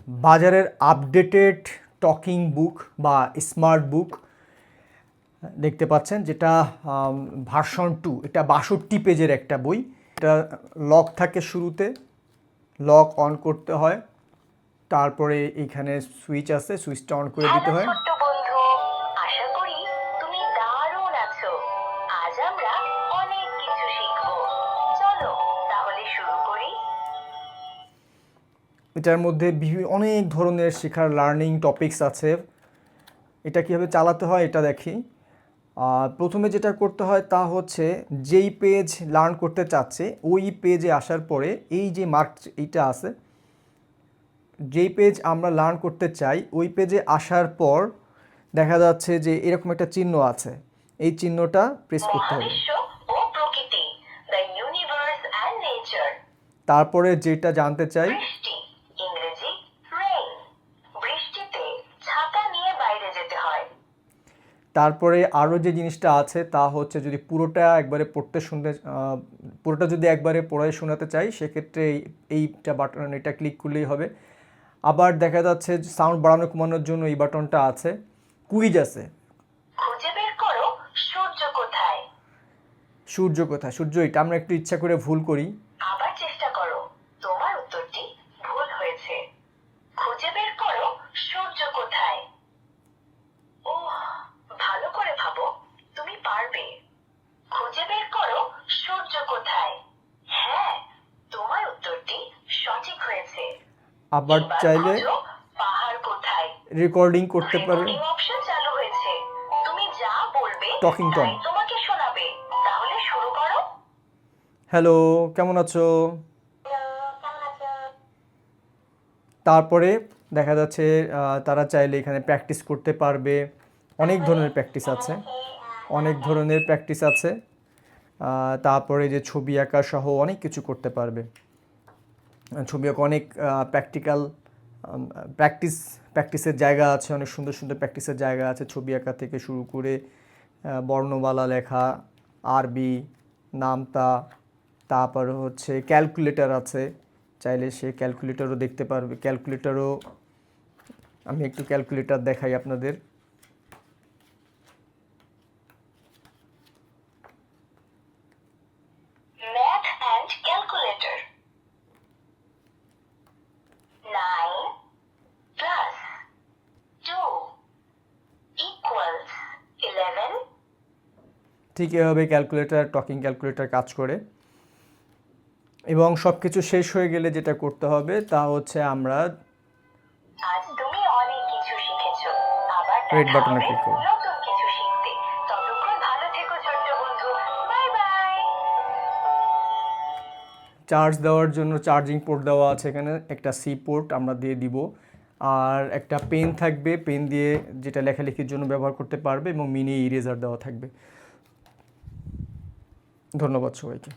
বাজারের updated talking book বা smart বুক দেখতে পাচ্ছেন, যেটা ভার্সন 2। এটা 62 পেজের একটা বই। এটা লক থাকে শুরুতে, লক অন করতে হয়, তারপরে এখানে সুইচ আছে, সুইচটা অন করে দিতে হয়। ছোট্ট বন্ধু, আশা করি তুমি দারুণ আছো। আজ আমরা অনেক কিছু শিখব। চলো তাহলে শুরু করি। এটার মধ্যে অনেক ধরনের শেখার লার্নিং টপিকস আছে। এটা কীভাবে চালাতে হয় এটা দেখি। প্রথমে যেটা করতে হয় তা হচ্ছে, যেই পেজ লার্ন করতে চাচ্ছে ওই পেজে আসার পরে এই যে মার্ক এইটা আছে, যেই পেজ আমরা লার্ন করতে চাই ওই পেজে আসার পর দেখা যাচ্ছে যে এরকম একটা চিহ্ন আছে, এই চিহ্নটা প্রেস করতে হবে। তারপরে যেটা জানতে চাই, তারপরে আরও যে জিনিসটা আছে তা হচ্ছে, যদি পুরোটা যদি একবারে পড়ায় শোনাতে চাই সেক্ষেত্রে এইটা বাটন, এটা ক্লিক করলেই হবে। আবার দেখা যাচ্ছে সাউন্ড বাড়ানো কমানোর জন্য এই বাটনটা আছে। কুইজ আছে, খুঁজে বের করো সূর্য কোথায়। সূর্য কোথায়, সূর্য এটা আমরা একটু ইচ্ছা করে ভুল করি। আবার চেষ্টা করো, তোমার উত্তরটি ভুল হয়েছে। খুঁজে বের করো সূর্য কোথায়। ওহ, ভালো করে ভাবো, তুমি পারবে। খুঁজে বের করো সূর্য কোথায়। হ্যাঁ, তোমার উত্তরটি সঠিক হয়েছে। আবার চাইলে পাহাড় কোথায় রেকর্ডিং করতে পারবে। অপশন চালু হয়েছে, তুমি যা বলবে টকিং টম তোমাকে শোনাবে। তাহলে শুরু করো। হ্যালো, কেমন আছো? তারপরে দেখা যাচ্ছে তারা চাইলে এখানে প্র্যাকটিস করতে পারবে। অনেক ধরনের প্র্যাকটিস আছে। তারপরে যে ছবি আঁকা সহ অনেক কিছু করতে পারবে। ছবি আঁকা অনেক প্র্যাকটিসের জায়গা আছে, অনেক সুন্দর সুন্দর প্র্যাকটিসের জায়গা আছে। ছবি আঁকা থেকে শুরু করে বর্ণমালা লেখা, আরবি, নামতা, তারপর হচ্ছে ক্যালকুলেটর আছে, চাইলে সে ক্যালকুলেটরও দেখতে পারবে। আমি একটু ক্যালকুলেটর দেখাই আপনাদের। Math and calculator. 9 plus 2 equals 11। ঠিক এভাবে টকিং ক্যালকুলেটর কাজ করে। এবং সব কিছু শেষ হয়ে গেলে যেটা করতে হবে তা হচ্ছে, আমরা আজ তুমি অনেক কিছু শিখেছো। আবার রেড দেখা বাটনে হবে ক্লিক করব। নতুন কিছু শিখতে। ততক্ষণ ভালো থেকো ছোট্ট বন্ধু। Bye bye. চার্জ দেওয়ার জন্য চার্জিং পোর্ট দেওয়া আছে, এখানে একটা সি পোর্ট আমরা দিয়ে দিব। আর একটা পেন থাকবে, পেন দিয়ে যেটা লেখালেখির জন্য ব্যবহার করতে পারবে, এবং মিনি ইরেজার দেওয়া থাকবে। ধন্যবাদ সবাইকে।